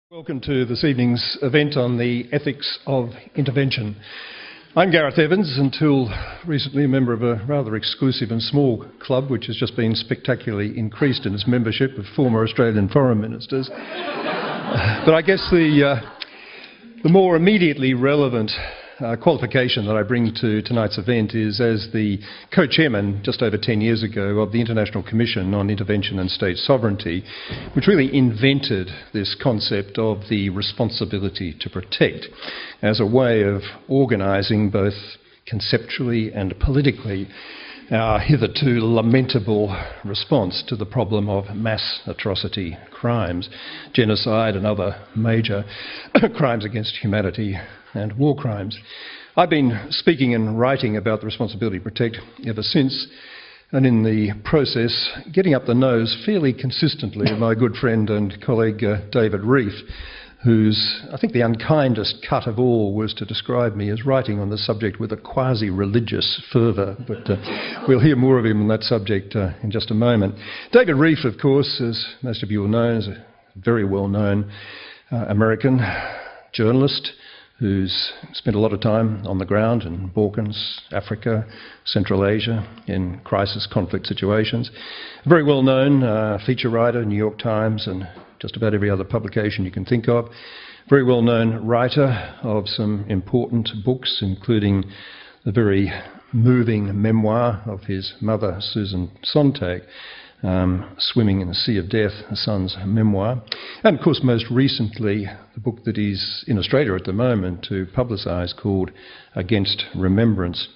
Welcome to this evening's event on the ethics of intervention. I'm Gareth Evans, until recently a member of a rather exclusive and small club which has just been spectacularly increased in its membership of former Australian foreign ministers. But I guess the more immediately relevant qualification that I bring to tonight's event is as the co-chairman just over 10 years ago of the International Commission on Intervention and State Sovereignty, which really invented this concept of the responsibility to protect as a way of organising both conceptually and politically our hitherto lamentable response to the problem of mass atrocity crimes, genocide and other major crimes against humanity and war crimes. I've been speaking and writing about the responsibility to protect ever since, and in the process getting up the nose fairly consistently of my good friend and colleague David Rieff, whose, I think, the unkindest cut of all was to describe me as writing on the subject with a quasi-religious fervour, but we'll hear more of him on that subject in just a moment. David Rieff, of course, as most of you will know, is a very well-known American journalist who's spent a lot of time on the ground in Balkans, Africa, Central Asia, in crisis conflict situations. A very well-known feature writer, New York Times, and just about every other publication you can think of. Very well-known writer of some important books, including the very moving memoir of his mother, Susan Sontag, Swimming in the Sea of Death, a son's memoir. And of course, most recently, the book that he's in Australia at the moment to publicise called Against Remembrance.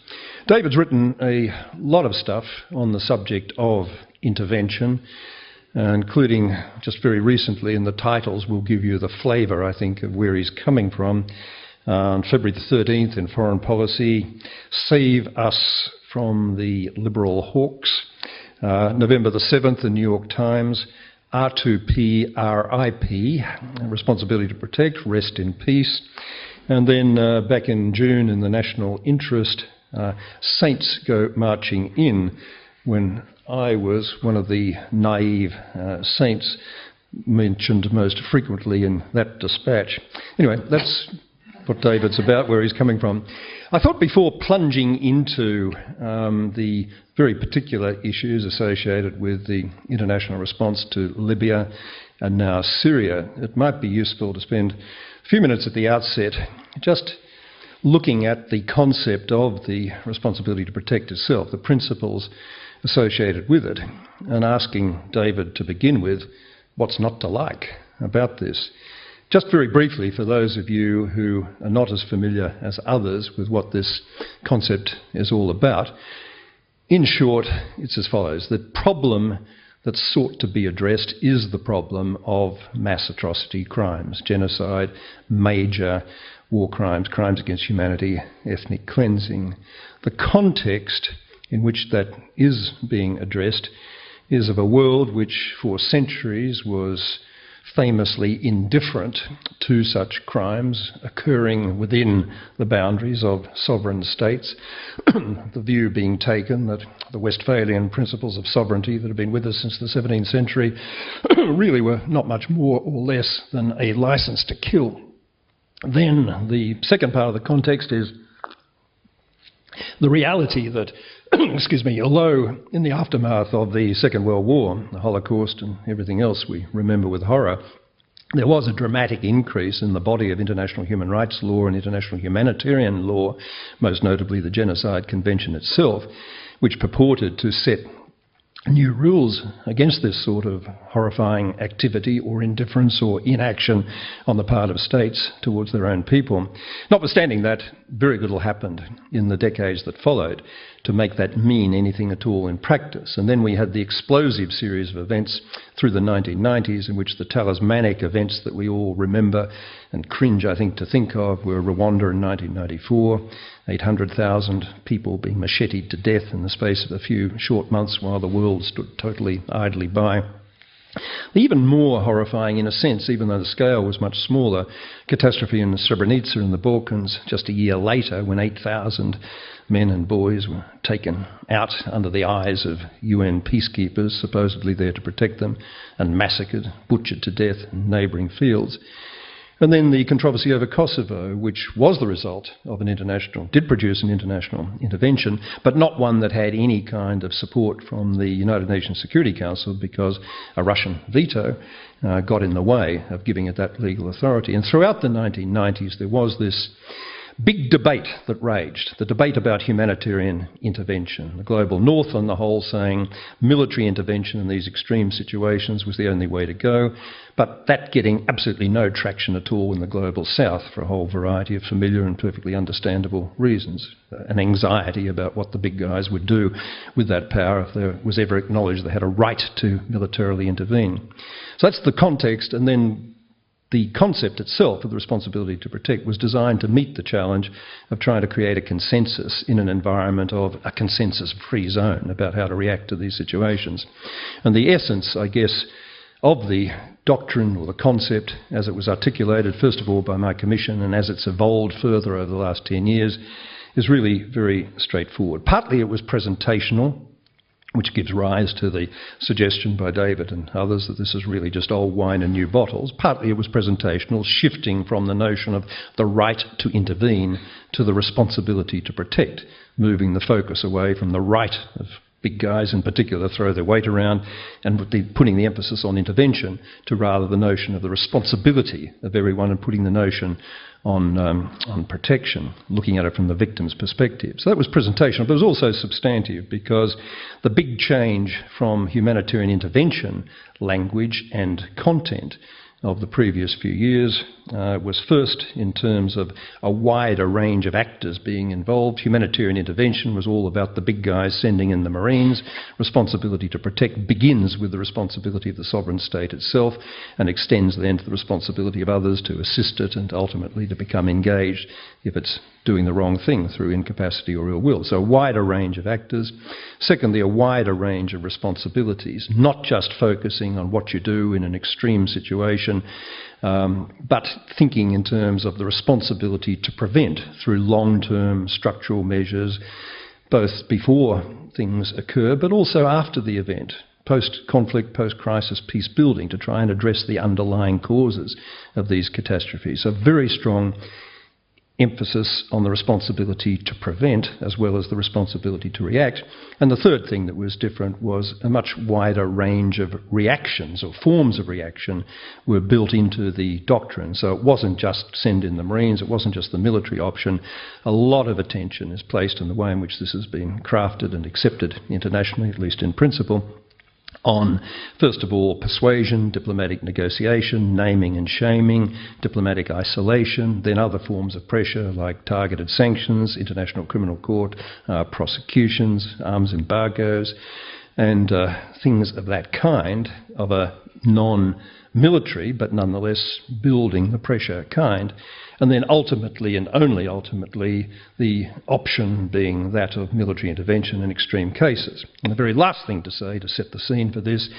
David's written a lot of stuff on the subject of intervention, including just very recently, and the titles will give you the flavour, I think, of where he's coming from. On February the 13th in Foreign Policy, Save Us from the Liberal Hawks. November the 7th, the New York Times, R2P, RIP, Responsibility to Protect, Rest in Peace. And then back in June in the National Interest, Saints Go Marching In, when I was one of the naive saints mentioned most frequently in that dispatch. Anyway, that's what David's about, where he's coming from. I thought before plunging into the very particular issues associated with the international response to Libya and now Syria, it might be useful to spend a few minutes at the outset just looking at the concept of the responsibility to protect itself, the principles associated with it, and asking David to begin with what's not to like about this. Just very briefly, for those of you who are not as familiar as others with what this concept is all about, in short, it's as follows. The problem that's sought to be addressed is the problem of mass atrocity crimes, genocide, major war crimes, crimes against humanity, ethnic cleansing. The context in which that is being addressed is of a world which for centuries was famously indifferent to such crimes occurring within the boundaries of sovereign states, the view being taken that the Westphalian principles of sovereignty that have been with us since the 17th century really were not much more or less than a license to kill. Then the second part of the context is the reality that although in the aftermath of the Second World War, the Holocaust and everything else we remember with horror, there was a dramatic increase in the body of international human rights law and international humanitarian law, most notably the Genocide Convention itself, which purported to set new rules against this sort of horrifying activity or indifference or inaction on the part of states towards their own people. Notwithstanding that, very little happened in the decades that followed to make that mean anything at all in practice. And then we had the explosive series of events through the 1990s in which the talismanic events that we all remember and cringe, I think, to think of were Rwanda in 1994, 800,000 people being macheted to death in the space of a few short months while the world stood totally idly by. Even more horrifying in a sense, even though the scale was much smaller, catastrophe in Srebrenica in the Balkans just a year later when 8,000 men and boys were taken out under the eyes of UN peacekeepers, supposedly there to protect them, and massacred, butchered to death in neighbouring fields. And then the controversy over Kosovo, which was the result of did produce an international intervention, but not one that had any kind of support from the United Nations Security Council, because a Russian veto got in the way of giving it that legal authority. And throughout the 1990s, there was this big debate that raged, the debate about humanitarian intervention. The global north on the whole saying military intervention in these extreme situations was the only way to go, but that getting absolutely no traction at all in the global south for a whole variety of familiar and perfectly understandable reasons. An anxiety about what the big guys would do with that power if there was ever acknowledged they had a right to militarily intervene. So that's the context, and then the concept itself of the responsibility to protect was designed to meet the challenge of trying to create a consensus in an environment of a consensus-free zone about how to react to these situations. And the essence, I guess, of the doctrine or the concept as it was articulated, first of all by my commission, and as it's evolved further over the last 10 years, is really very straightforward. Partly it was presentational, which gives rise to the suggestion by David and others that this is really just old wine in new bottles. Partly it was presentational, shifting from the notion of the right to intervene to the responsibility to protect, moving the focus away from the right of big guys in particular throw their weight around and putting the emphasis on intervention to rather the notion of the responsibility of everyone and putting the notion on protection, looking at it from the victim's perspective. So that was presentational, but it was also substantive, because the big change from humanitarian intervention language and content of the previous few years was first in terms of a wider range of actors being involved. Humanitarian intervention was all about the big guys sending in the Marines. Responsibility to protect begins with the responsibility of the sovereign state itself and extends then to the responsibility of others to assist it and ultimately to become engaged if it's doing the wrong thing through incapacity or ill will. So a wider range of actors. Secondly, a wider range of responsibilities, not just focusing on what you do in an extreme situation, but thinking in terms of the responsibility to prevent through long-term structural measures, both before things occur but also after the event, post-conflict, post-crisis peace building, to try and address the underlying causes of these catastrophes. So very strong emphasis on the responsibility to prevent as well as the responsibility to react. And the third thing that was different was a much wider range of reactions or forms of reaction were built into the doctrine. So it wasn't just send in the Marines, it wasn't just the military option. A lot of attention is placed in the way in which this has been crafted and accepted internationally, at least in principle, on, first of all, persuasion, diplomatic negotiation, naming and shaming, diplomatic isolation, then other forms of pressure like targeted sanctions, International Criminal Court, prosecutions, arms embargoes, and things of that kind, of a non-military but nonetheless building the pressure kind. And then ultimately, and only ultimately, the option being that of military intervention in extreme cases. And the very last thing to say, to set the scene for this,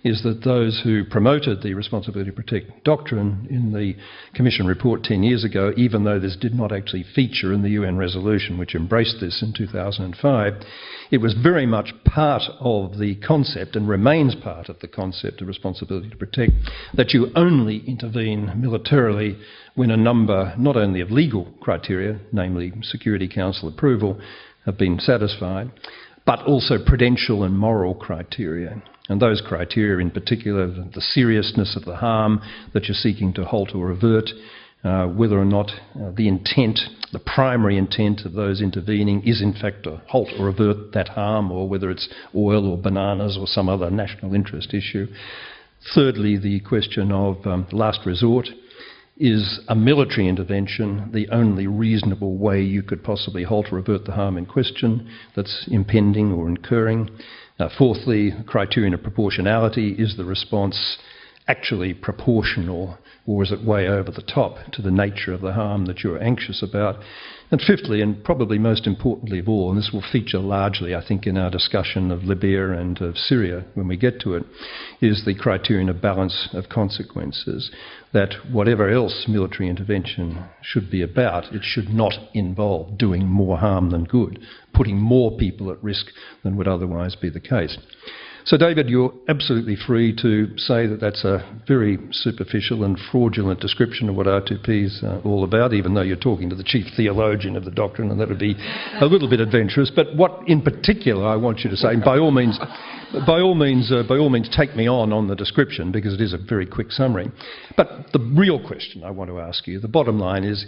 is that those who promoted the responsibility to protect doctrine in the Commission report 10 years ago, even though this did not actually feature in the UN resolution which embraced this in 2005, it was very much part of the concept and remains part of the concept of responsibility to protect, that you only intervene militarily when a number not only of legal criteria, namely Security Council approval, have been satisfied, but also prudential and moral criteria. And those criteria in particular, the seriousness of the harm that you're seeking to halt or avert, whether or not the intent, the primary intent of those intervening is in fact to halt or avert that harm, or whether it's oil or bananas or some other national interest issue. Thirdly, the question of last resort. Is a military intervention the only reasonable way you could possibly halt or avert the harm in question that's impending or incurring? Fourthly, criterion of proportionality. Is the response actually proportional, or is it way over the top to the nature of the harm that you're anxious about? And fifthly, and probably most importantly of all, and this will feature largely, I think, in our discussion of Libya and of Syria when we get to it, is the criterion of balance of consequences, that whatever else military intervention should be about, it should not involve doing more harm than good, putting more people at risk than would otherwise be the case. So, David, you're absolutely free to say that that's a very superficial and fraudulent description of what R2P is all about, even though you're talking to the chief theologian of the doctrine, and that would be a little bit adventurous. But what in particular I want you to say, and by all means, take me on the description, because it is a very quick summary. But the real question I want to ask you, the bottom line is,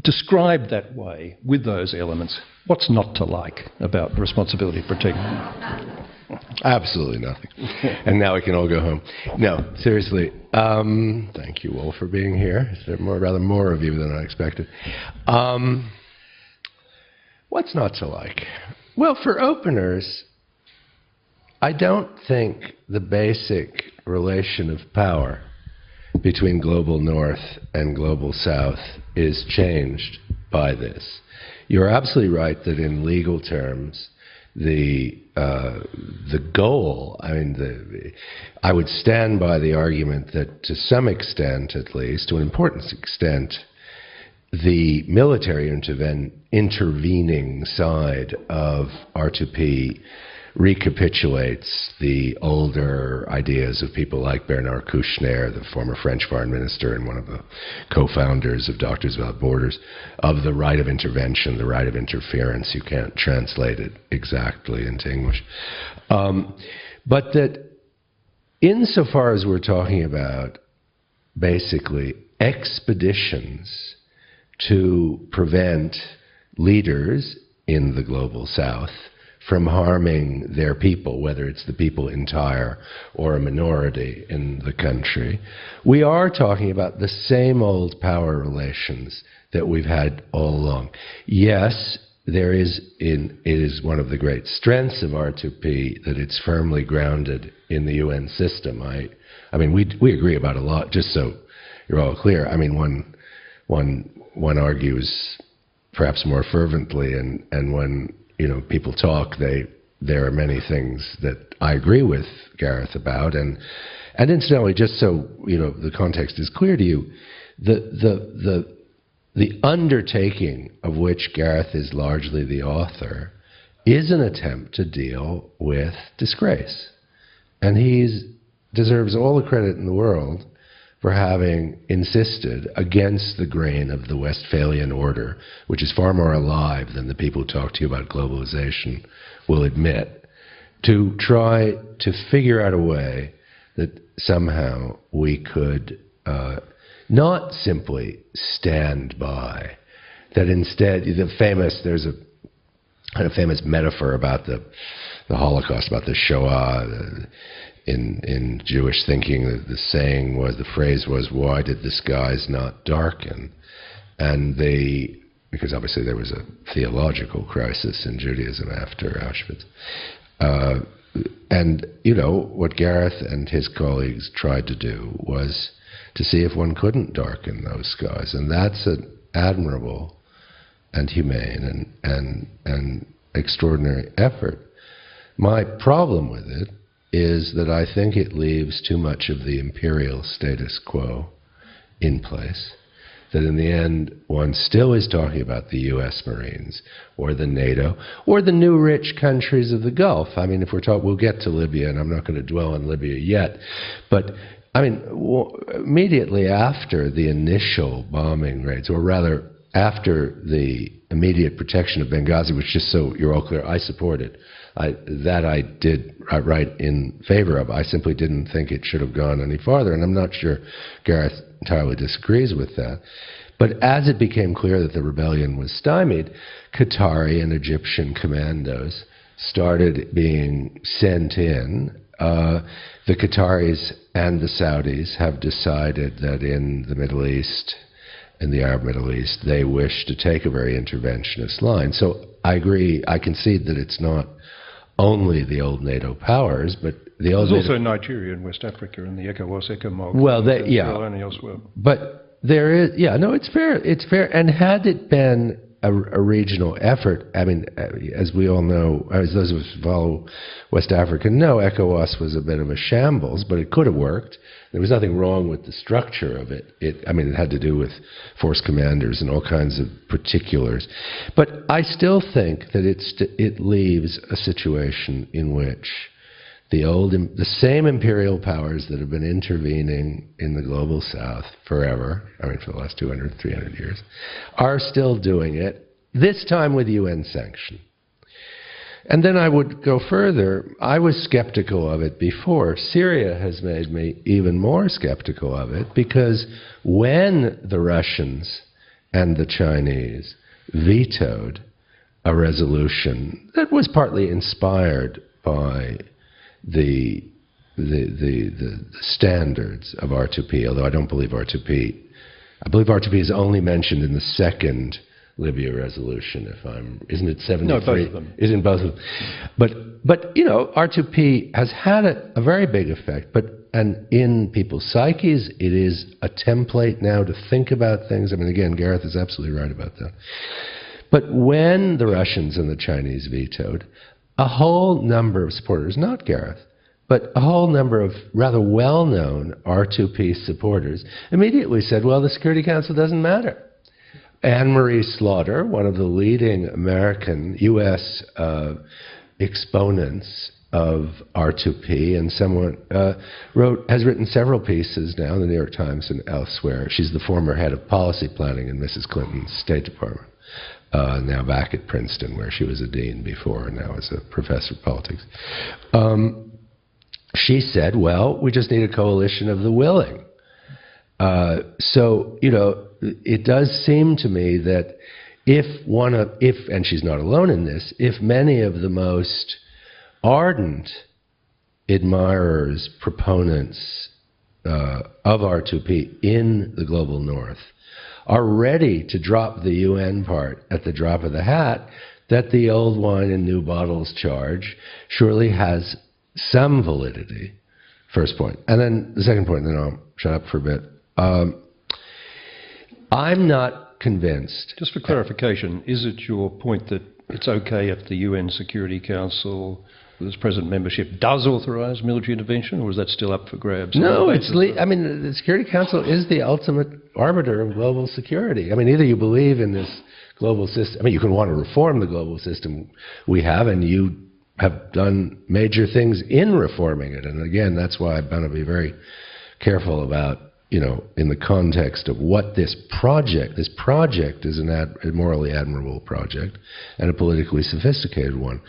describe that way, with those elements, what's not to like about the responsibility of protecting? Absolutely nothing. And now we can all go home. No, seriously. Thank you all for being here. There are rather more of you than I expected. What's not to like? Well, for openers, I don't think the basic relation of power between global north and global south is changed by this. You're absolutely right that in legal terms, the goal, I would stand by the argument that to some extent, at least, to an important extent, the military intervening side of R2P recapitulates the older ideas of people like Bernard Kouchner, the former French foreign minister and one of the co-founders of Doctors Without Borders, of the right of intervention, the right of interference. You can't translate it exactly into English. But that insofar as we're talking about basically expeditions to prevent leaders in the global south from harming their people, whether it's the people in Tyre or a minority in the country, we are talking about the same old power relations that we've had all along. Yes, it is one of the great strengths of R2P that it's firmly grounded in the UN system. I mean, we agree about a lot, just so you're all clear. I mean, one argues perhaps more fervently, and when people talk, there are many things that I agree with Gareth about, and incidentally, just so the context is clear to you, the undertaking of which Gareth is largely the author is an attempt to deal with disgrace, and he deserves all the credit in the world for having insisted against the grain of the Westphalian order, which is far more alive than the people who talk to you about globalization will admit, to try to figure out a way that somehow we could not simply stand by, that instead, there's a kind of famous metaphor about the Holocaust, about the Shoah, in Jewish thinking, the phrase was, why did the skies not darken? And because obviously there was a theological crisis in Judaism after Auschwitz. And, what Gareth and his colleagues tried to do was to see if one couldn't darken those skies. And that's an admirable and humane and extraordinary effort. My problem with it is that I think it leaves too much of the imperial status quo in place, that in the end one still is talking about the US Marines or the NATO or the new rich countries of the Gulf. I mean, if we'll get to Libya, and I'm not going to dwell on Libya yet, but I mean, immediately after the initial bombing raids, or rather after the immediate protection of Benghazi, which, just so you're all clear, I supported. That I did write in favor of. I simply didn't think it should have gone any farther, and I'm not sure Gareth entirely disagrees with that. But as it became clear that the rebellion was stymied, Qatari and Egyptian commandos started being sent in. The Qataris and the Saudis have decided that in the Middle East, in the Arab Middle East, they wish to take a very interventionist line. So I agree, I concede that it's not only the old NATO powers, but the old There's also Nigeria and West Africa and the ECOWAS, ECOMOG. Well, and elsewhere. But there is, no, it's fair. It's fair. And had it been a regional effort, I mean, as we all know, as those of us who follow West Africa know, ECOWAS was a bit of a shambles, but it could have worked. There was nothing wrong with the structure of it. It had to do with force commanders and all kinds of particulars. But I still think that it leaves a situation in which the same imperial powers that have been intervening in the global south forever, I mean for the last 200, 300 years, are still doing it, this time with UN sanction. And then I would go further. I was skeptical of it before. Syria has made me even more skeptical of it, because when the Russians and the Chinese vetoed a resolution that was partly inspired by the standards of R2P, although I don't believe R2P. I believe R2P is only mentioned in the second Libya resolution, isn't it 73? No, both of them. Isn't both of them? But you know, R2P has had a very big effect, and in people's psyches, it is a template now to think about things. I mean, again, Gareth is absolutely right about that. But when the Russians and the Chinese vetoed, a whole number of supporters, not Gareth, but a whole number of rather well-known R2P supporters immediately said, well, the Security Council doesn't matter. Anne-Marie Slaughter, one of the leading American, U.S. Exponents of R2P, and someone has written several pieces now in the New York Times and elsewhere. She's the former head of policy planning in Mrs. Clinton's State Department. Now back at Princeton, where she was a dean before, and now is a professor of politics. She said, well, we just need a coalition of the willing. So, you know, it does seem to me that and she's not alone in this, if many of the most ardent admirers, proponents of R2P in the global north are ready to drop the UN part at the drop of the hat, that the old wine in new bottles charge surely has some validity. First point. And then the second point, and then I'll shut up for a bit. I'm not convinced. Just for clarification, is it your point that it's okay if the UN Security Council, with its present membership, does authorize military intervention, or is that still up for grabs? No, I mean, the Security Council is the ultimate arbiter of global security. I mean, either you believe in this global system, I mean, you can want to reform the global system we have, and you have done major things in reforming it. And again, that's why I'm going to be very careful about, you know, in the context of what this project is a morally admirable project and a politically sophisticated one.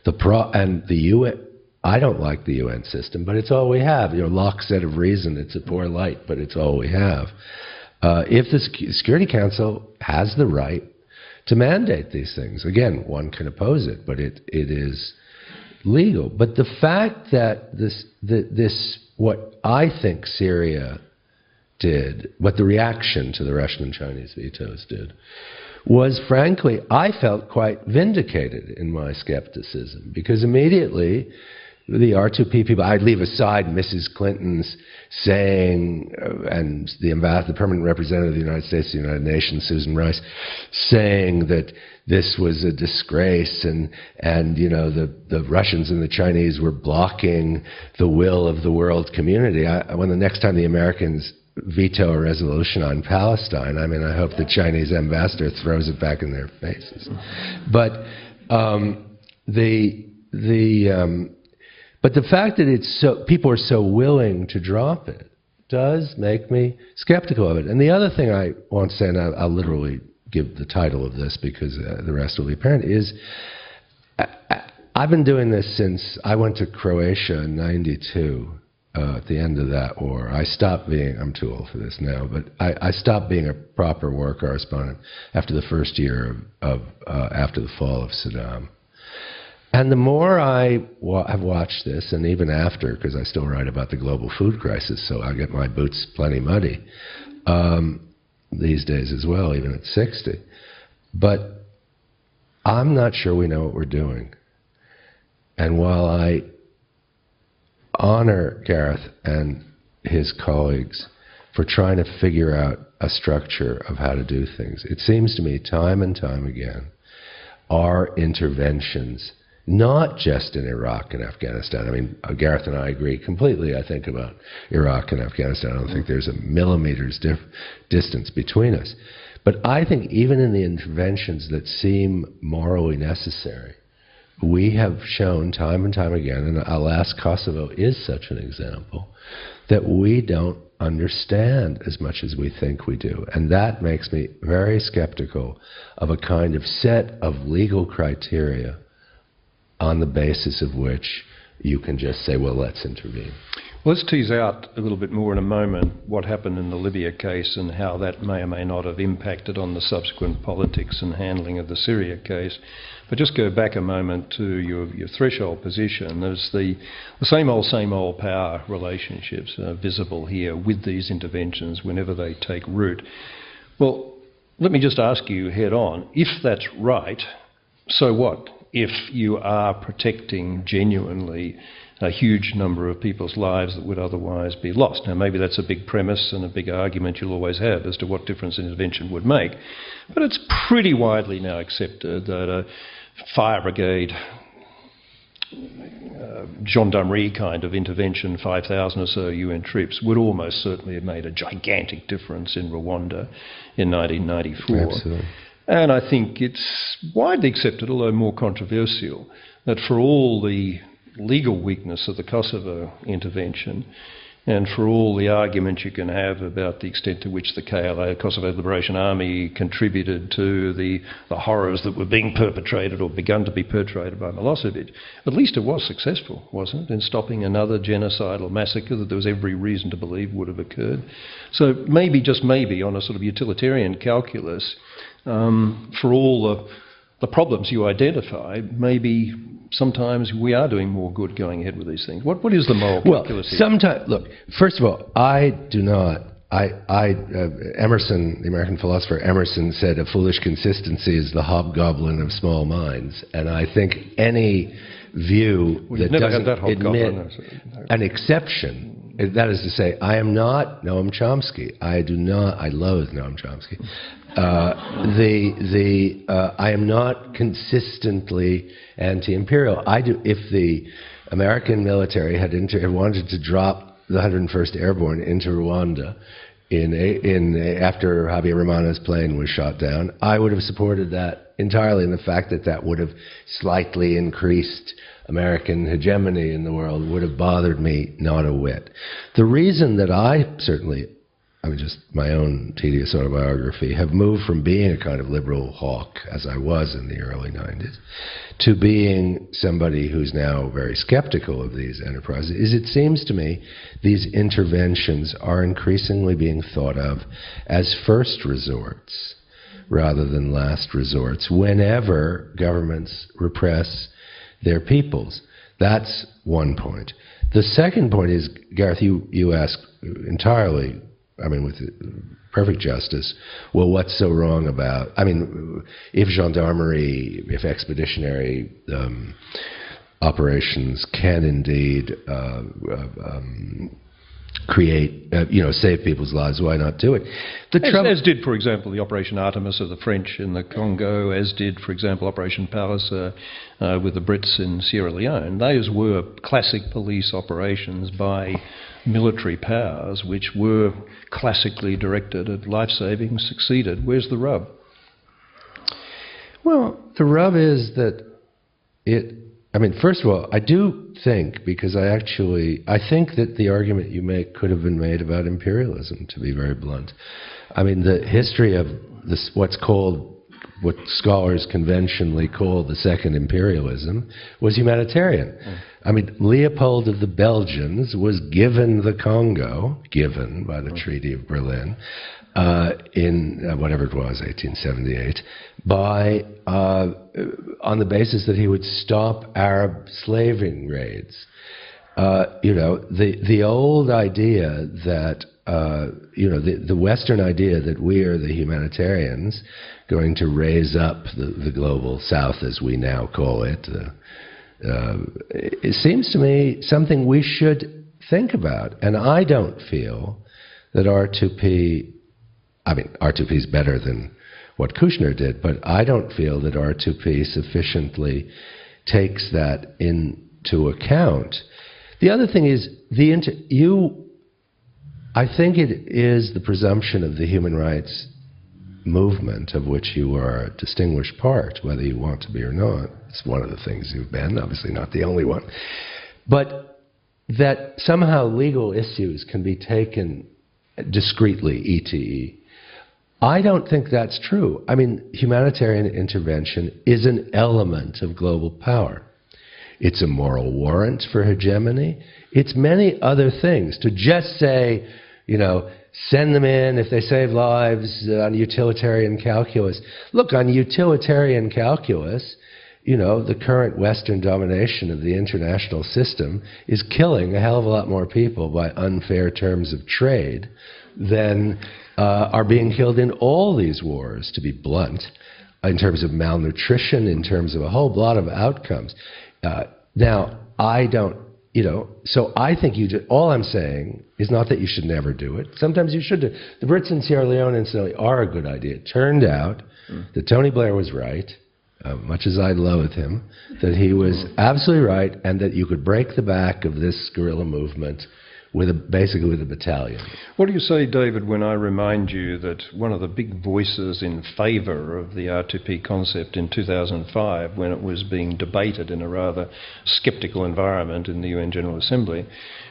And the UN, I don't like the UN system, but it's all we have. You know, Locke said of reason, it's a poor light, but it's all we have. If the Security Council has the right to mandate these things, again, one can oppose it, but it is legal. But the fact that what I think Syria did, what the reaction to the Russian and Chinese vetoes did, was, frankly, I felt quite vindicated in my skepticism, because immediately the R2P people, I'd leave aside Mrs. Clinton's saying, and the permanent representative of the United States to the United Nations, Susan Rice, saying that this was a disgrace, and you know, the Russians and the Chinese were blocking the will of the world community. When the next time the Americans veto a resolution on Palestine, I mean, I hope the Chinese ambassador throws it back in their faces. But the fact that people are so willing to drop it does make me skeptical of it. And the other thing I want to say, and I'll literally give the title of this because the rest will be apparent, is I've been doing this since I went to Croatia in '92. At the end of that war, I stopped being, I'm too old for this now, but I stopped being a proper war correspondent after the first year after the fall of Saddam. And the more I have watched this, and even after, because I still write about the global food crisis, so I get my boots plenty muddy these days as well, even at 60. But I'm not sure we know what we're doing. And while I honor Gareth and his colleagues for trying to figure out a structure of how to do things, it seems to me time and time again, our interventions, not just in Iraq and Afghanistan. I mean, Gareth and I agree completely, I think, about Iraq and Afghanistan. I don't think there's a millimeter's distance between us. But I think even in the interventions that seem morally necessary, we have shown time and time again, and I'll ask, Kosovo is such an example, that we don't understand as much as we think we do. And that makes me very skeptical of a kind of set of legal criteria on the basis of which you can just say, well, let's intervene. Well, let's tease out a little bit more in a moment what happened in the Libya case and how that may or may not have impacted on the subsequent politics and handling of the Syria case. But just go back a moment to your threshold position. There's the same old power relationships visible here with these interventions whenever they take root. Well, let me just ask you head on, if that's right, so what? If you are protecting genuinely a huge number of people's lives that would otherwise be lost. Now, maybe that's a big premise and a big argument you'll always have as to what difference an intervention would make, but it's pretty widely now accepted that a fire brigade, gendarmerie kind of intervention, 5,000 or so UN troops, would almost certainly have made a gigantic difference in Rwanda in 1994. Absolutely. And I think it's widely accepted, although more controversial, that for all the legal weakness of the Kosovo intervention and for all the argument you can have about the extent to which the KLA, Kosovo Liberation Army, contributed to the horrors that were being perpetrated or begun to be perpetrated by Milosevic, at least it was successful, wasn't it, in stopping another genocidal massacre that there was every reason to believe would have occurred. So maybe, just maybe, on a sort of utilitarian calculus, for all the problems you identify, maybe sometimes we are doing more good going ahead with these things. What is the moral calculus here? Sometimes, look, first of all, I do not. Emerson, the American philosopher Emerson, said a foolish consistency is the hobgoblin of small minds. And I think any view that doesn't admit an exception, that is to say, I am not Noam Chomsky. I loathe Noam Chomsky. I am not consistently anti-imperial. If the American military had wanted to drop the 101st Airborne into Rwanda after Javier Romano's plane was shot down, I would have supported that entirely, and the fact that that would have slightly increased American hegemony in the world would have bothered me not a whit. The reason that I certainly, just my own tedious autobiography, have moved from being a kind of liberal hawk, as I was in the early 90s, to being somebody who's now very skeptical of these enterprises, is it seems to me these interventions are increasingly being thought of as first resorts rather than last resorts whenever governments repress their peoples. That's one point. The second point is, Gareth, you asked entirely, with perfect justice, well, what's so wrong about, if gendarmerie, if expeditionary operations can indeed create, save people's lives, why not do it? As did, for example, the Operation Artemis of the French in the Congo, as did, for example, Operation Palliser with the Brits in Sierra Leone. Those were classic police operations by military powers which were classically directed at life-saving, succeeded. Where's the rub? Well, the rub is that first of all, I do think, because I think that the argument you make could have been made about imperialism, to be very blunt. The history of this, what scholars conventionally call the second imperialism, was humanitarian. Leopold of the Belgians was given the Congo, given by the Treaty of Berlin, in whatever it was, 1878, on the basis that he would stop Arab slaving raids. The old idea that the Western idea that we are the humanitarians going to raise up the global South, as we now call it, it seems to me something we should think about. And I don't feel that R2P, R2P is better than what Kushner did, but I don't feel that R2P sufficiently takes that into account. The other thing is, I think it is the presumption of the human rights movement of which you are a distinguished part, whether you want to be or not. It's one of the things you've been, obviously not the only one. But that somehow legal issues can be taken discreetly, e.t.e. I don't think that's true. I mean, humanitarian intervention is an element of global power. It's a moral warrant for hegemony. It's many other things. To just say, send them in if they save lives on utilitarian calculus. Look, on utilitarian calculus, the current Western domination of the international system is killing a hell of a lot more people by unfair terms of trade than are being killed in all these wars, to be blunt, in terms of malnutrition, in terms of a whole lot of outcomes. Now, I don't, so I think all I'm saying is not that you should never do it. Sometimes you should do it. The Brits in Sierra Leone, incidentally, are a good idea. It turned out that Tony Blair was right, much as I loathe him, that he was absolutely right, and that you could break the back of this guerrilla movement basically with a battalion. What do you say, David, when I remind you that one of the big voices in favour of the R2P concept in 2005, when it was being debated in a rather sceptical environment in the UN General Assembly,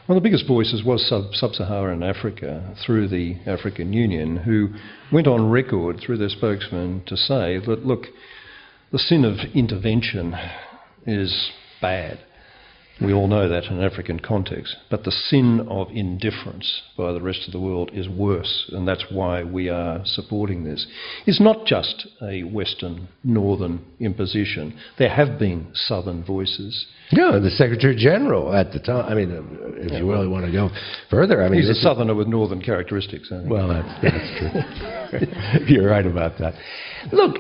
one of the biggest voices was Sub-Saharan Africa through the African Union, who went on record through their spokesman to say that, look, the sin of intervention is bad. We all know that in an African context. But the sin of indifference by the rest of the world is worse, and that's why we are supporting this. It's not just a Western, Northern imposition. There have been Southern voices. Yeah, the Secretary General at the time. I mean, if you really want to go further, I mean, he's a Southerner with Northern characteristics, I think. Well, that's true. You're right about that. Look,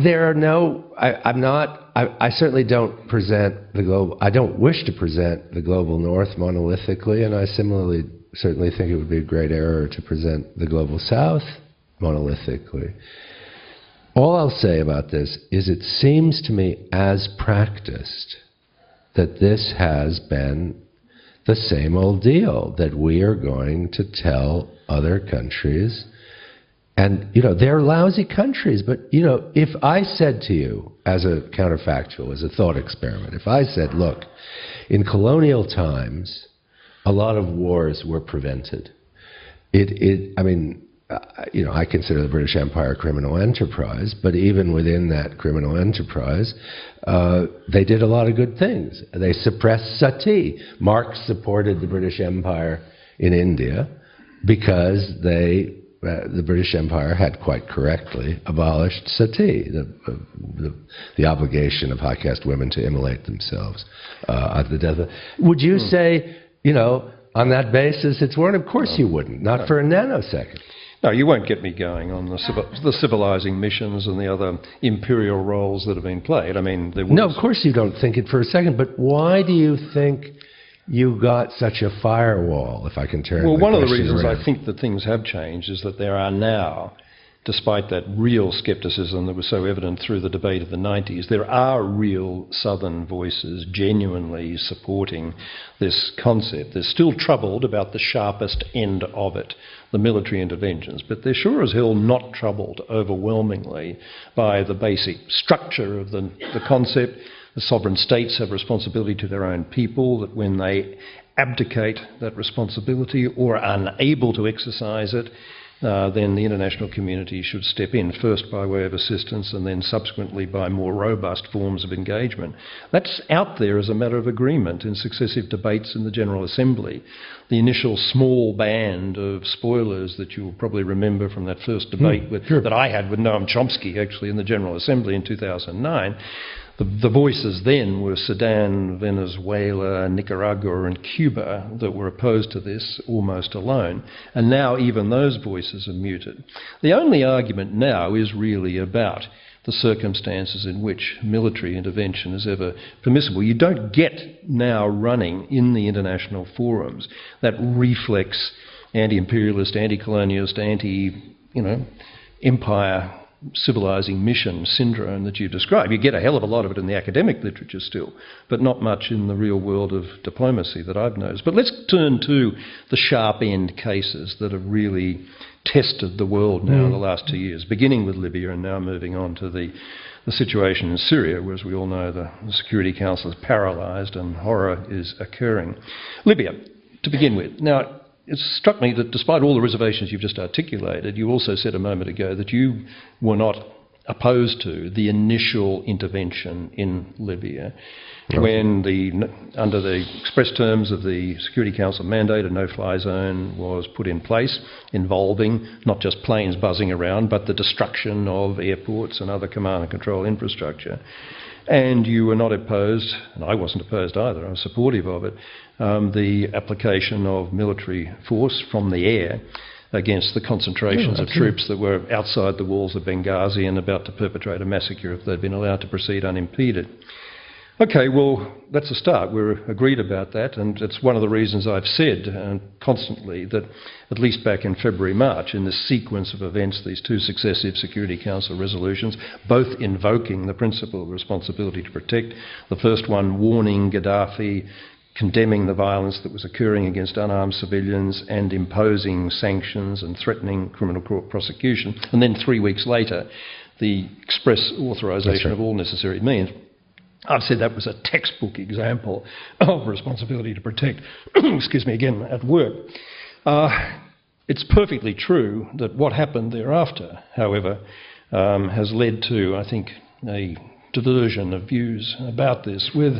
there are no. I certainly don't present the global. I don't wish to present the global North monolithically, and I similarly certainly think it would be a great error to present the global South monolithically. All I'll say about this is it seems to me, as practiced, that this has been the same old deal, that we are going to tell other countries. And, they're lousy countries, but, if I said to you, as a counterfactual, as a thought experiment, if I said, look, in colonial times, a lot of wars were prevented. I consider the British Empire a criminal enterprise, but even within that criminal enterprise, they did a lot of good things. They suppressed sati. Marx supported the British Empire in India because the British Empire had quite correctly abolished sati, the obligation of high-caste women to immolate themselves at the death of... Would you say, on that basis, it's war? Of course you wouldn't, not for a nanosecond. No, you won't get me going on the civilizing missions and the other imperial roles that have been played. I mean, there was... No, of course you don't think it for a second, but why do you think you got such a firewall, if I can turn Well, one of the reasons around? I think that things have changed is that there are now, despite that real scepticism that was so evident through the debate of the 90s, there are real Southern voices genuinely supporting this concept. They're still troubled about the sharpest end of it, the military interventions, but they're sure as hell not troubled overwhelmingly by the basic structure of the concept. The sovereign states have responsibility to their own people, that when they abdicate that responsibility or are unable to exercise it, then the international community should step in, first by way of assistance and then subsequently by more robust forms of engagement. That's out there as a matter of agreement in successive debates in the General Assembly. The initial small band of spoilers that you'll probably remember from that first debate that I had with Noam Chomsky actually in the General Assembly in 2009, the voices then were Sudan, Venezuela, Nicaragua and Cuba that were opposed to this almost alone. And now even those voices are muted. The only argument now is really about the circumstances in which military intervention is ever permissible. You don't get now running in the international forums that reflex anti-imperialist, anti-colonialist, empire civilising mission syndrome that you describe. You get a hell of a lot of it in the academic literature still, but not much in the real world of diplomacy that I've noticed. But let's turn to the sharp end cases that have really tested the world now in the last 2 years, beginning with Libya and now moving on to the situation in Syria, where, as we all know, the Security Council is paralysed and horror is occurring. Libya, to begin with. Now, it struck me that despite all the reservations you've just articulated, you also said a moment ago that you were not opposed to the initial intervention in Libya when, under the express terms of the Security Council mandate, a no-fly zone was put in place involving not just planes buzzing around, but the destruction of airports and other command and control infrastructure. And you were not opposed, and I wasn't opposed either, I was supportive of it, the application of military force from the air against the concentrations of troops that were outside the walls of Benghazi and about to perpetrate a massacre if they'd been allowed to proceed unimpeded. Okay, well, that's a start. We're agreed about that, and it's one of the reasons I've said constantly that at least back in February, March, in this sequence of events, these two successive Security Council resolutions, both invoking the principle of responsibility to protect, the first one warning Gaddafi, condemning the violence that was occurring against unarmed civilians and imposing sanctions and threatening criminal court prosecution, and then 3 weeks later, the express authorisation of all necessary means. I've said that was a textbook example of responsibility to protect, excuse me, again, at work. It's perfectly true that what happened thereafter, however, has led to, I think, a diversion of views about this, with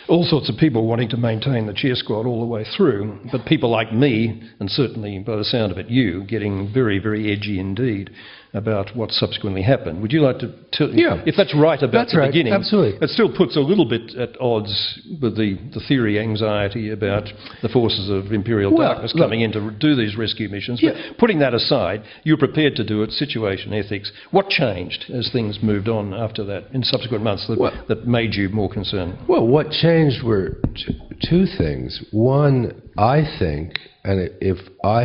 all sorts of people wanting to maintain the cheer squad all the way through, but people like me, and certainly by the sound of it you, getting very, very edgy indeed about what subsequently happened. Would you like to tell, if that's right about the beginning, absolutely. It still puts a little bit at odds with the theory anxiety about the forces of imperial darkness coming in to do these rescue missions. But putting that aside, you're prepared to do it, situation ethics. What changed as things moved on after that in subsequent months that made you more concerned? Well, what changed were two things. One, I think, and if I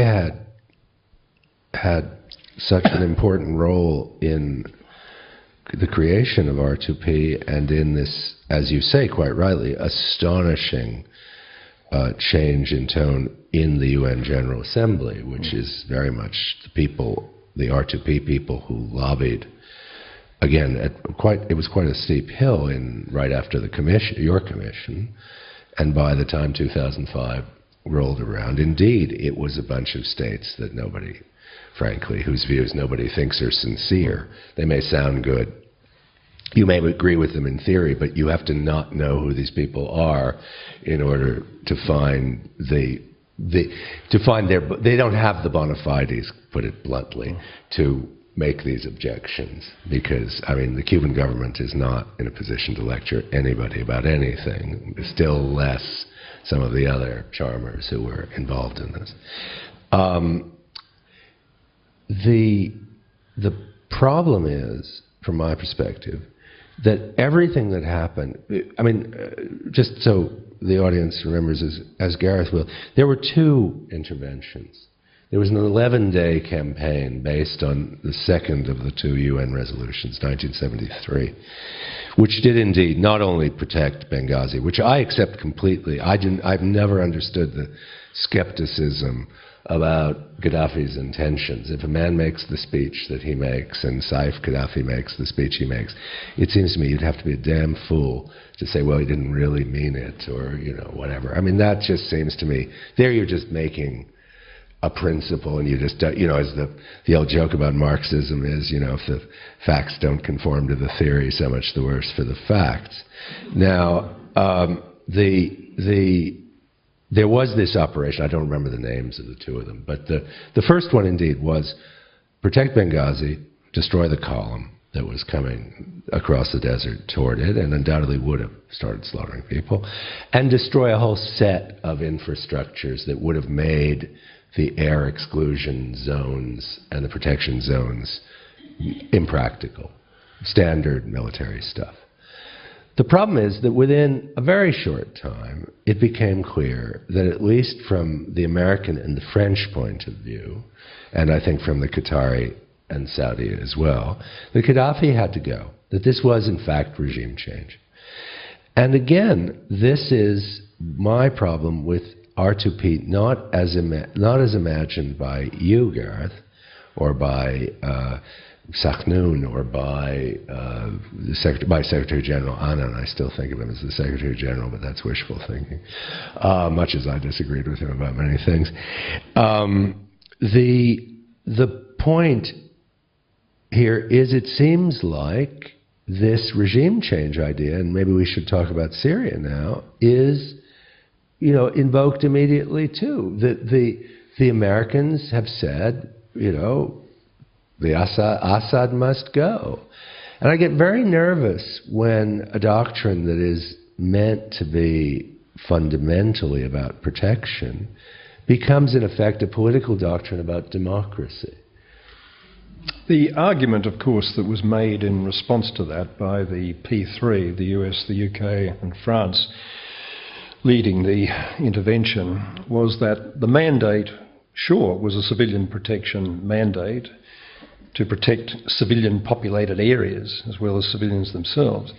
had such an important role in the creation of R2P and in this, as you say quite rightly, astonishing change in tone in the UN General Assembly, which is very much the people, the R2P people who lobbied, again, it was quite a steep hill right after the commission, your commission, and by the time 2005 rolled around, indeed, it was a bunch of states that nobody, frankly, whose views nobody thinks are sincere. They may sound good. You may agree with them in theory, but you have to not know who these people are in order to find they don't have the bona fides, put it bluntly, to make these objections, because, I mean, the Cuban government is not in a position to lecture anybody about anything, still less some of the other charmers who were involved in this. The problem is, from my perspective, that everything that happened, I mean, just so the audience remembers, as Gareth will, there were two interventions. There was an 11-day campaign based on the second of the two UN resolutions, 1973, which did indeed not only protect Benghazi, which I accept completely. I've never understood the skepticism about Gaddafi's intentions. If a man makes the speech that he makes, and Saif Gaddafi makes the speech he makes, it seems to me you'd have to be a damn fool to say, well, he didn't really mean it, or, you know, whatever. I mean, that just seems to me, there you're just making a principle, and you just, you know, as the old joke about Marxism is, you know, if the facts don't conform to the theory, so much the worse for the facts. Now, there was this operation, I don't remember the names of the two of them, but the first one indeed was protect Benghazi, destroy the column that was coming across the desert toward it, and undoubtedly would have started slaughtering people, and destroy a whole set of infrastructures that would have made the air exclusion zones and the protection zones impractical, standard military stuff. The problem is that within a very short time, it became clear that, at least from the American and the French point of view, and I think from the Qatari and Saudi as well, that Gaddafi had to go, that this was in fact regime change. And again, this is my problem with R2P, not as imagined by you, Gareth, or by Sakhnoun, or by Secretary General Annan. I still think of him as the Secretary General, but that's wishful thinking, much as I disagreed with him about many things. The point here is, it seems like this regime change idea, and maybe we should talk about Syria now, is, invoked immediately too. The Americans have said, the Assad must go. And I get very nervous when a doctrine that is meant to be fundamentally about protection becomes in effect a political doctrine about democracy. The argument, of course, that was made in response to that by the P3, the US, the UK and France, leading the intervention, was that the mandate, sure, was a civilian protection mandate to protect civilian populated areas as well as civilians themselves.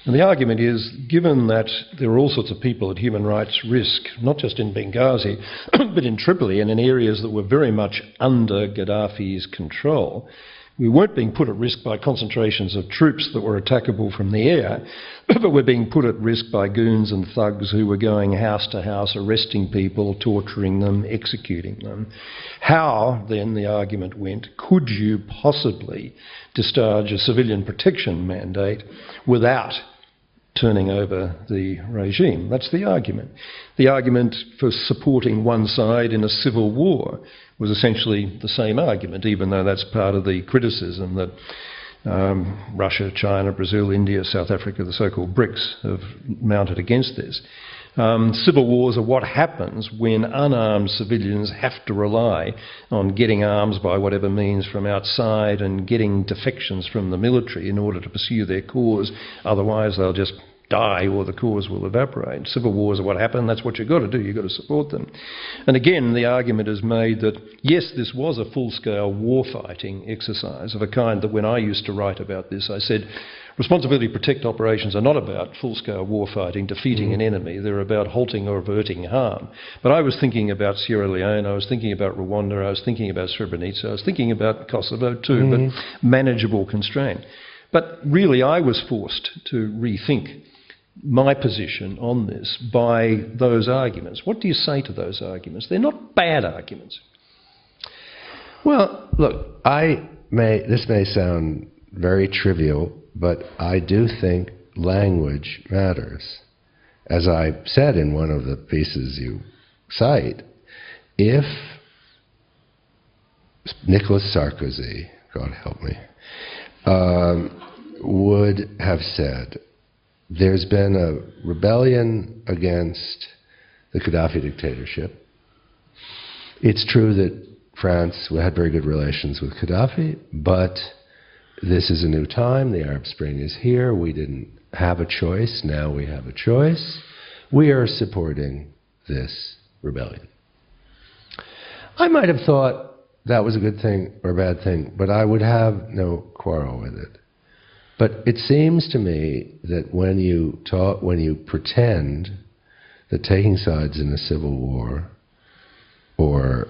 And the argument is, given that there are all sorts of people at human rights risk, not just in Benghazi, but in Tripoli and in areas that were very much under Gaddafi's control, we weren't being put at risk by concentrations of troops that were attackable from the air, but were being put at risk by goons and thugs who were going house to house, arresting people, torturing them, executing them. How, then, the argument went, could you possibly discharge a civilian protection mandate without turning over the regime? That's the argument. The argument for supporting one side in a civil war was essentially the same argument, even though that's part of the criticism that Russia, China, Brazil, India, South Africa, the so-called BRICS, have mounted against this. Civil wars are what happens when unarmed civilians have to rely on getting arms by whatever means from outside and getting defections from the military in order to pursue their cause. Otherwise, they'll just die or the cause will evaporate. Civil wars are what happen. That's what you've got to do. You've got to support them. And again, the argument is made that, yes, this was a full-scale war-fighting exercise of a kind that when I used to write about this, I said, responsibility to protect operations are not about full-scale war-fighting, defeating an enemy. They're about halting or averting harm. But I was thinking about Sierra Leone, I was thinking about Rwanda, I was thinking about Srebrenica, I was thinking about Kosovo too, but manageable constraint. But really, I was forced to rethink my position on this by those arguments. What do you say to those arguments? They're not bad arguments. Well, look, this may sound very trivial, but I do think language matters. As I said in one of the pieces you cite, if Nicolas Sarkozy, God help me, would have said, there's been a rebellion against the Gaddafi dictatorship. It's true that France had very good relations with Gaddafi, but this is a new time. The Arab Spring is here. We didn't have a choice. Now we have a choice. We are supporting this rebellion. I might have thought that was a good thing or a bad thing, but I would have no quarrel with it. But it seems to me that when you pretend that taking sides in a civil war or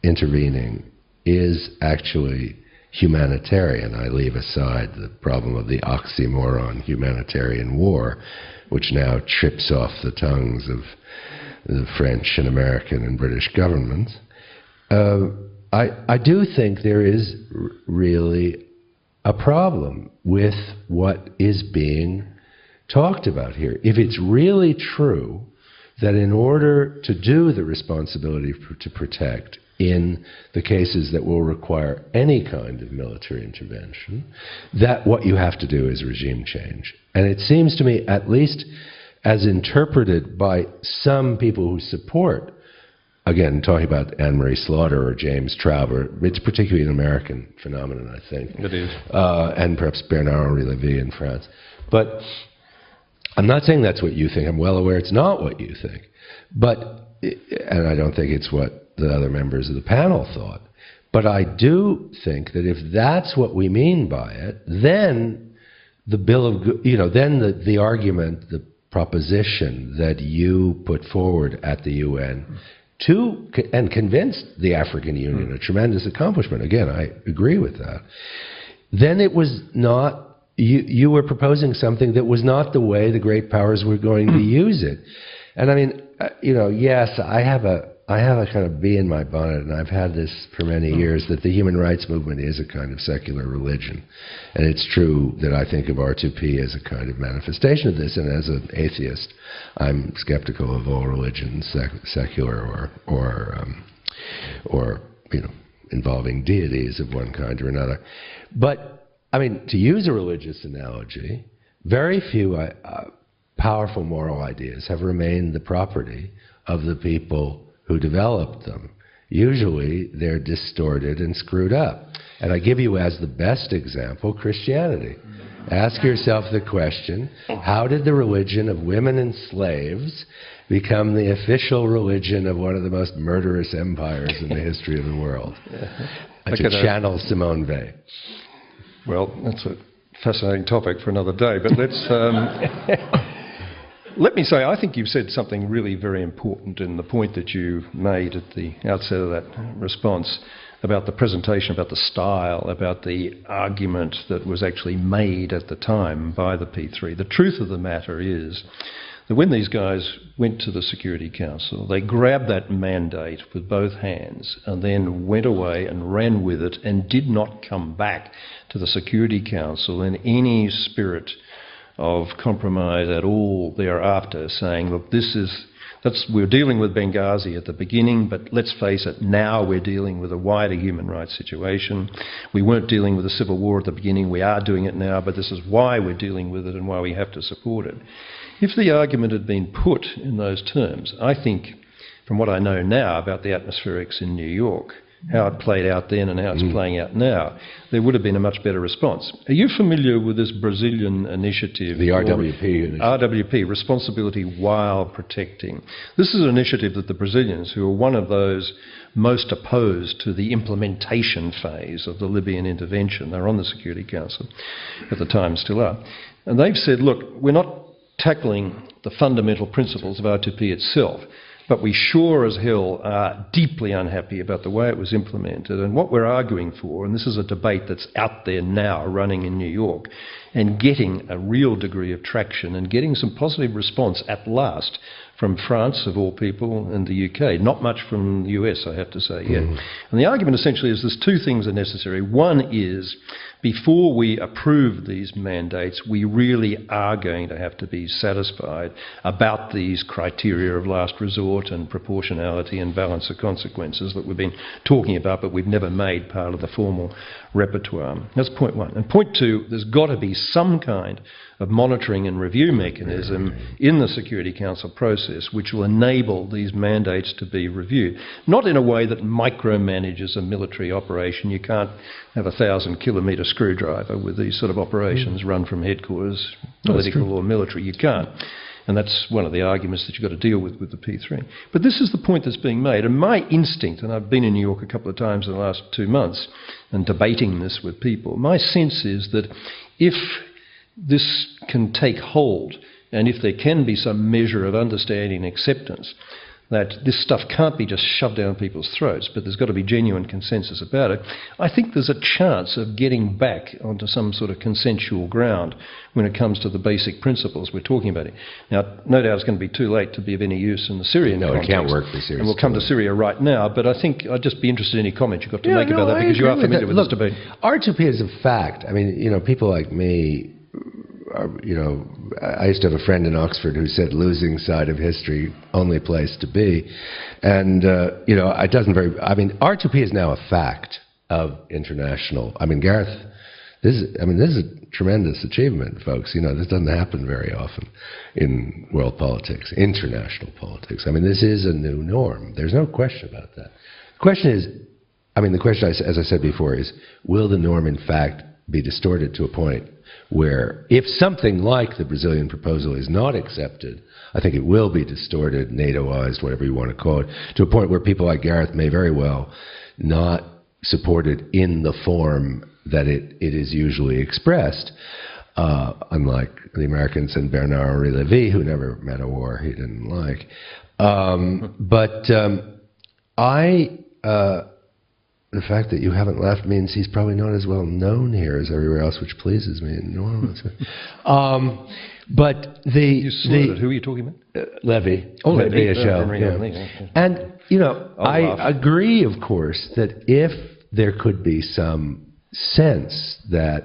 intervening is actually humanitarian, I leave aside the problem of the oxymoron humanitarian war, which now trips off the tongues of the French and American and British governments, I do think there is really a problem with what is being talked about here. If it's really true that in order to do the responsibility to protect in the cases that will require any kind of military intervention, that what you have to do is regime change. And it seems to me, at least as interpreted by some people who support, again, talking about Anne-Marie Slaughter or James Traver, it's particularly an American phenomenon, I think. It is. And perhaps Bernard-Henri Lévy in France. But I'm not saying that's what you think. I'm well aware it's not what you think. And I don't think it's what the other members of the panel thought. But I do think that if that's what we mean by it, then the bill of, then the argument, the proposition that you put forward at the UN and convinced the African Union, a tremendous accomplishment. Again, I agree with that. Then it was not, you were proposing something that was not the way the great powers were going to use it. And I mean, yes, I have a kind of bee in my bonnet, and I've had this for many years, that the human rights movement is a kind of secular religion. And it's true that I think of R2P as a kind of manifestation of this, and as an atheist, I'm skeptical of all religions, secular or involving deities of one kind or another. But, I mean, to use a religious analogy, very few powerful moral ideas have remained the property of the people who developed them. Usually they're distorted and screwed up. And I give you as the best example Christianity. Ask yourself the question, how did the religion of women and slaves become the official religion of one of the most murderous empires in the history of the world? To channel Simone Weil. Well, that's a fascinating topic for another day, but let's... Let me say, I think you've said something really very important in the point that you made at the outset of that response about the presentation, about the style, about the argument that was actually made at the time by the P3. The truth of the matter is that when these guys went to the Security Council, they grabbed that mandate with both hands and then went away and ran with it and did not come back to the Security Council in any spirit of compromise at all thereafter, saying, look, we're dealing with Benghazi at the beginning, but let's face it, now we're dealing with a wider human rights situation. We weren't dealing with a civil war at the beginning, we are doing it now, but this is why we're dealing with it and why we have to support it. If the argument had been put in those terms, I think, from what I know now about the atmospherics in New York, how it played out then and how it's playing out now, there would have been a much better response. Are you familiar with this Brazilian initiative? The RWP initiative. RWP, Responsibility While Protecting. This is an initiative that the Brazilians, who are one of those most opposed to the implementation phase of the Libyan intervention, they're on the Security Council at the time, still are, and they've said, look, we're not tackling the fundamental principles of R2P itself, but we sure as hell are deeply unhappy about the way it was implemented. And what we're arguing for, and this is a debate that's out there now running in New York, and getting a real degree of traction and getting some positive response at last from France, of all people, and the UK. Not much from the US, I have to say, yet. And the argument essentially is there's two things are necessary. One is, before we approve these mandates, we really are going to have to be satisfied about these criteria of last resort and proportionality and balance of consequences that we've been talking about, but we've never made part of the formal repertoire. That's point one. And point two, there's got to be some kind of monitoring and review mechanism in the Security Council process which will enable these mandates to be reviewed. Not in a way that micromanages a military operation. You can't have a 1,000-kilometre screwdriver with these sort of operations run from headquarters, political or military. You can't. And that's one of the arguments that you've got to deal with the P3. But this is the point that's being made. And my instinct, and I've been in New York a couple of times in the last 2 months and debating this with people, my sense is that if this can take hold and if there can be some measure of understanding and acceptance that this stuff can't be just shoved down people's throats, but there's got to be genuine consensus about it, I think there's a chance of getting back onto some sort of consensual ground when it comes to the basic principles we're talking about here. Now, no doubt it's going to be too late to be of any use in the Syrian context. No, it can't work for Syria. And we'll come to Syria right now, but I think I'd just be interested in any comment you've got to make about that, because you are familiar with this debate. R2P is a fact. I mean, people like me, I used to have a friend in Oxford who said losing side of history, only place to be. And, it doesn't R2P is now a fact of international. I mean, Gareth, this is a tremendous achievement, folks. This doesn't happen very often in world politics, international politics. I mean, this is a new norm. There's no question about that. The question is, as I said before, is will the norm in fact be distorted to a point where if something like the Brazilian proposal is not accepted, I think it will be distorted, NATOized, whatever you want to call it, to a point where people like Gareth may very well not supported in the form that it is usually expressed, unlike the Americans and Bernard-Henri Lévy, who never met a war he didn't like. The fact that you haven't left means he's probably not as well known here as everywhere else, which pleases me enormously. But You slaughtered. Who are you talking about? Levy. Oh, Levy. Yeah. And, you know, I agree, of course, that if there could be some sense that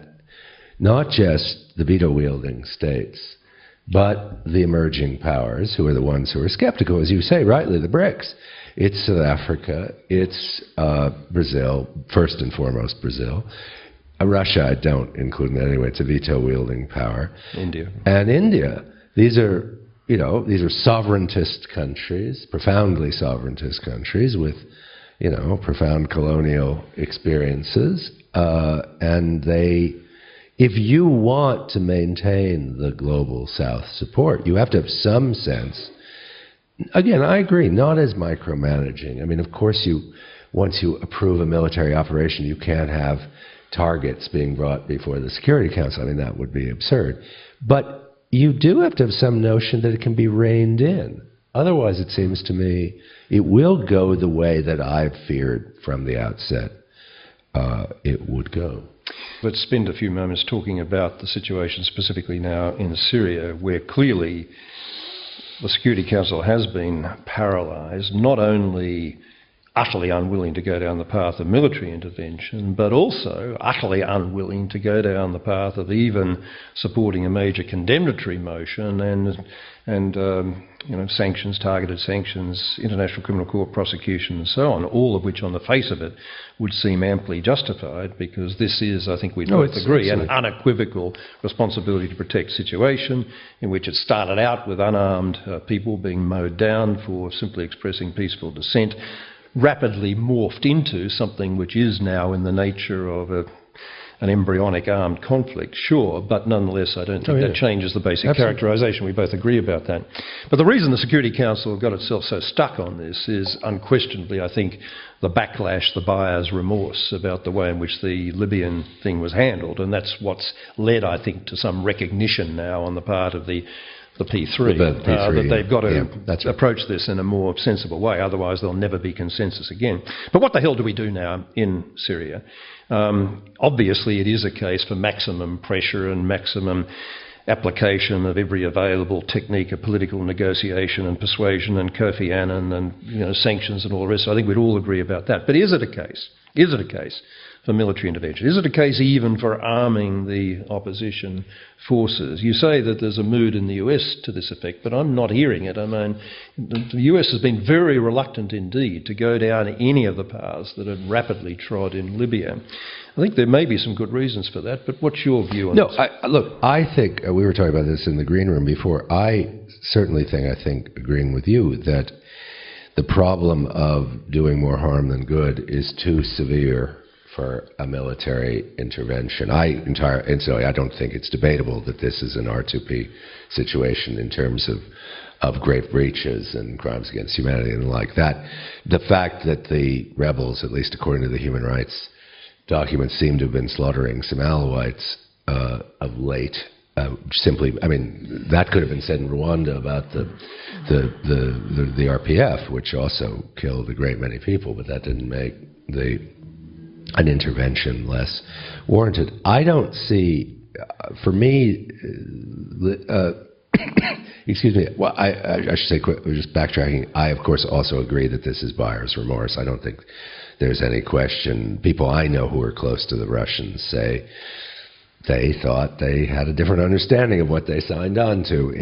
not just the veto-wielding states, but the emerging powers, who are the ones who are skeptical, as you say, rightly, the BRICS. It's South Africa, it's Brazil, first and foremost Brazil. Russia, I don't include in that anyway, it's a veto-wielding power. India. And India. These are sovereigntist countries, profoundly sovereigntist countries with, profound colonial experiences. And if you want to maintain the global South support, you have to have some sense. Again, I agree, not as micromanaging. I mean, of course, once you approve a military operation, you can't have targets being brought before the Security Council. I mean, that would be absurd. But you do have to have some notion that it can be reined in. Otherwise, it seems to me, it will go the way that I've feared from the outset it would go. Let's spend a few moments talking about the situation specifically now in Syria, where clearly the Security Council has been paralysed, not only utterly unwilling to go down the path of military intervention, but also utterly unwilling to go down the path of even supporting a major condemnatory motion and sanctions, targeted sanctions, International Criminal Court prosecution and so on, all of which on the face of it would seem amply justified, because this is, I think we'd both agree, an unequivocal responsibility to protect situation in which it started out with unarmed people being mowed down for simply expressing peaceful dissent, rapidly morphed into something which is now in the nature of an embryonic armed conflict, sure, but nonetheless I don't think that changes the basic characterisation. We both agree about that. But the reason the Security Council got itself so stuck on this is unquestionably, I think, the backlash, the buyer's remorse about the way in which the Libyan thing was handled, and that's what's led, I think, to some recognition now on the part of the P3, that they've got to approach this in a more sensible way, otherwise there'll never be consensus again. But what the hell do we do now in Syria? Obviously it is a case for maximum pressure and maximum application of every available technique of political negotiation and persuasion and Kofi Annan and sanctions and all the rest. So I think we'd all agree about that. But is it a case for military intervention? Is it a case even for arming the opposition forces? You say that there's a mood in the US to this effect, but I'm not hearing it. I mean, the US has been very reluctant indeed to go down any of the paths that have rapidly trod in Libya. I think there may be some good reasons for that, but what's your view on this? Look, I think, we were talking about this in the green room before, I certainly think, agreeing with you, that the problem of doing more harm than good is too severe for a military intervention. And so I don't think it's debatable that this is an R2P situation in terms of grave breaches and crimes against humanity and the like. That the fact that the rebels, at least according to the human rights documents, seem to have been slaughtering some Alawites of late. That could have been said in Rwanda about the RPF, which also killed a great many people, but that didn't make an intervention less warranted. I don't see, for me, excuse me, well, I should say, just backtracking, I of course also agree that this is buyer's remorse. I don't think there's any question. People I know who are close to the Russians say they thought they had a different understanding of what they signed on to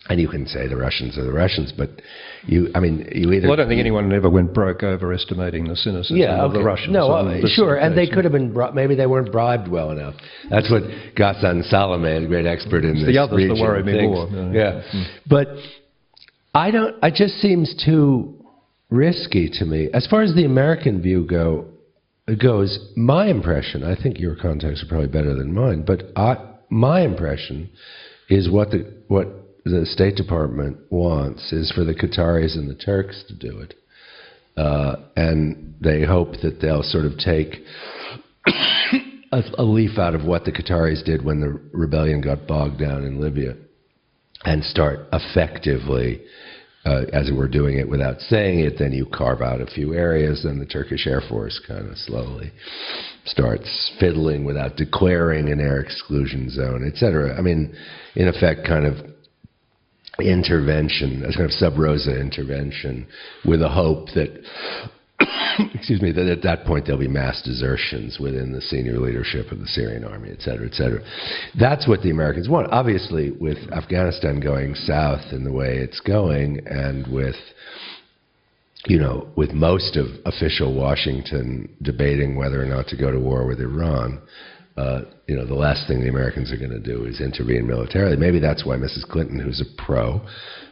and you can say the Russians are the Russians, but you either... Well, I don't think anyone ever went broke overestimating the cynicism of the Russians. No, sure, and they could have been, maybe they weren't bribed well enough. That's what Ghassan Salame, the great expert in this region, the others that worry me more. Yeah. But it just seems too risky to me. As far as the American view goes, my impression, I think your contacts are probably better than mine, but my impression is what the State Department wants is for the Qataris and the Turks to do it. and they hope that they'll sort of take a leaf out of what the Qataris did when the rebellion got bogged down in Libya and start effectively, as it were, doing it without saying it. Then you carve out a few areas, and the Turkish Air Force kind of slowly starts fiddling without declaring an air exclusion zone, etc. I mean, in effect, kind of intervention, a kind of sub rosa intervention, with a hope that excuse me, that at that point there'll be mass desertions within the senior leadership of the Syrian army, et cetera, et cetera. That's what the Americans want. Obviously, with Afghanistan going south in the way it's going, and with, you know, with most of official Washington debating whether or not to go to war with Iran, you know, the last thing the Americans are going to do is intervene militarily. Maybe that's why Mrs. Clinton, who's a pro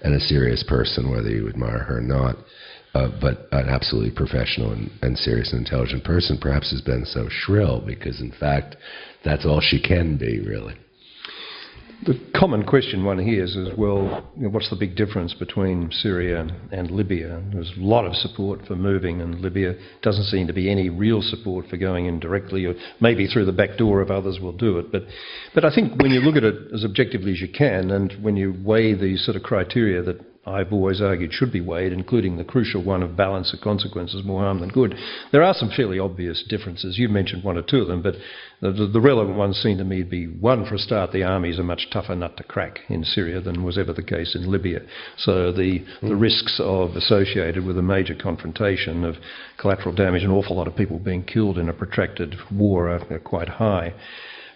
and a serious person, whether you admire her or not, but an absolutely professional and serious and intelligent person, perhaps has been so shrill, because in fact that's all she can be, really. The common question one hears is, well, you know, what's the big difference between Syria and Libya? There's a lot of support for moving in Libya. Doesn't seem to be any real support for going in directly, or maybe through the back door if others will do it. But I think when you look at it as objectively as you can, and when you weigh these sort of criteria that I've always argued should be weighed, including the crucial one of balance of consequences, more harm than good, there are some fairly obvious differences. You mentioned one or two of them, but the relevant ones seem to me to be, one, for a start, the armies are much tougher nut to crack in Syria than was ever the case in Libya. So the risks associated with a major confrontation of collateral damage, an awful lot of people being killed in a protracted war, are quite high.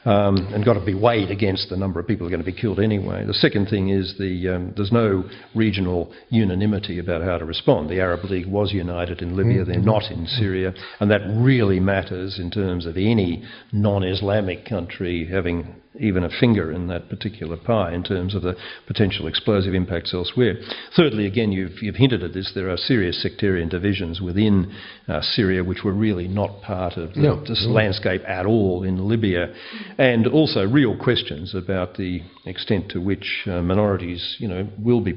And got to be weighed against the number of people who are going to be killed anyway. The second thing is there's no regional unanimity about how to respond. The Arab League was united in Libya, they're not in Syria, and that really matters in terms of any non-Islamic country having even a finger in that particular pie in terms of the potential explosive impacts elsewhere. Thirdly, again, you've hinted at this, there are serious sectarian divisions within Syria which were really not part of this landscape at all in Libya, and also real questions about the extent to which minorities, you know, will be.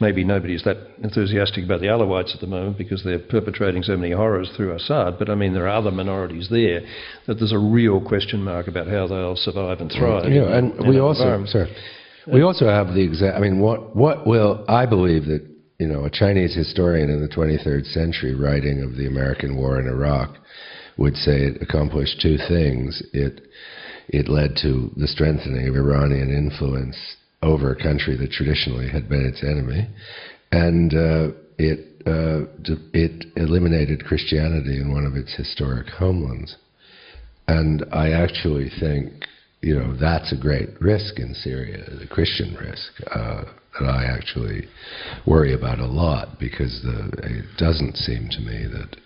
Maybe nobody's that enthusiastic about the Alawites at the moment because they're perpetrating so many horrors through Assad, but I mean there are other minorities there that there's a real question mark about how they'll survive and thrive. Yeah, and we also, we also have the exact. I mean, what will I believe that, you know, a Chinese historian in the 23rd century writing of the American war in Iraq would say it accomplished two things. It led to the strengthening of Iranian influence over a country that traditionally had been its enemy, and it eliminated Christianity in one of its historic homelands. And I actually think, you know, that's a great risk in Syria, the Christian risk, that I actually worry about a lot, because it doesn't seem to me that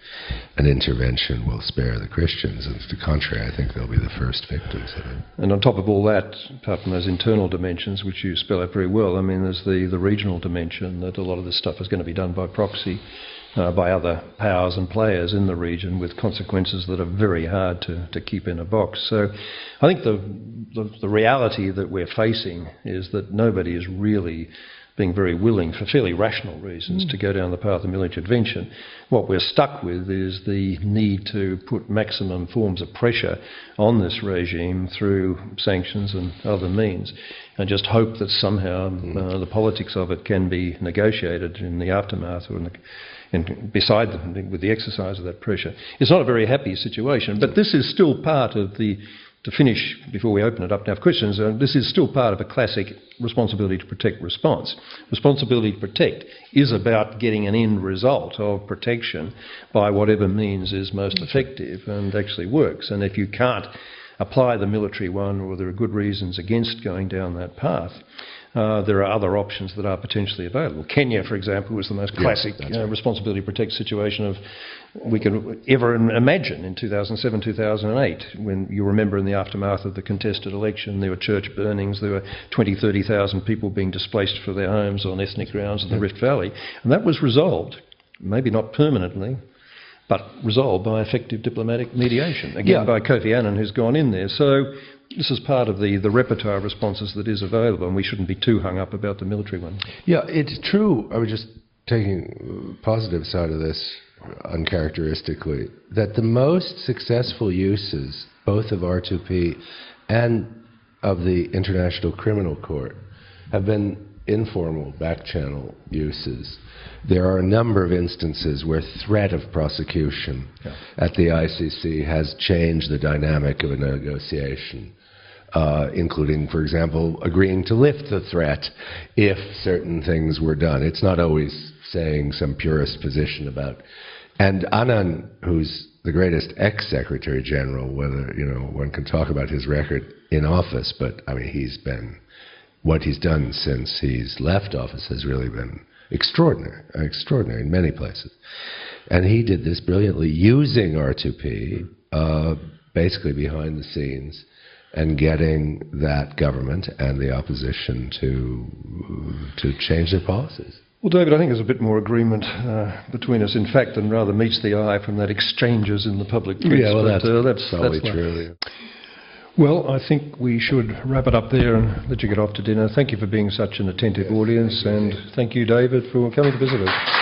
an intervention will spare the Christians. And to the contrary, I think they'll be the first victims of it. And on top of all that, apart from those internal dimensions, which you spell out very well, I mean, there's the regional dimension that a lot of this stuff is going to be done by proxy. By other powers and players in the region, with consequences that are very hard to keep in a box. So I think the reality that we're facing is that nobody is really being very willing, for fairly rational reasons, to go down the path of military intervention. What we're stuck with is the need to put maximum forms of pressure on this regime through sanctions and other means, and just hope that somehow the politics of it can be negotiated in the aftermath or and beside them, with the exercise of that pressure. It's not a very happy situation, but this is still part of the, to finish before we open it up now for questions, this is still part of a classic responsibility to protect response. Responsibility to protect is about getting an end result of protection by whatever means is most effective and actually works. And if you can't apply the military one, or there are good reasons against going down that path, there are other options that are potentially available. Kenya, for example, was the most classic responsibility to protect situation of we could ever imagine in 2007, 2008, when you remember in the aftermath of the contested election, there were church burnings, there were 20,000, 30,000 people being displaced from their homes on ethnic grounds in the Rift Valley, and that was resolved, maybe not permanently, but resolved by effective diplomatic mediation, again by Kofi Annan, who's gone in there. So this is part of the repertoire of responses that is available, and we shouldn't be too hung up about the military one. Yeah, it's true. I was just taking the positive side of this uncharacteristically, that the most successful uses, both of R2P and of the International Criminal Court, have been informal back-channel uses. There are a number of instances where threat of prosecution at the ICC has changed the dynamic of a negotiation, including, for example, agreeing to lift the threat if certain things were done. It's not always saying some purist position about. And Annan, who's the greatest ex-Secretary General, whether, you know, one can talk about his record in office, but I mean, what he's done since he's left office has really been extraordinary in many places. And he did this brilliantly using R2P, basically behind the scenes, and getting that government and the opposition to change their policies. Well, David, I think there's a bit more agreement between us, in fact, than rather meets the eye from that exchanges in the public press. Yeah, well, that's probably true. Well, I think we should wrap it up there and let you get off to dinner. Thank you for being such an attentive audience, and thank you, David, for coming to visit us.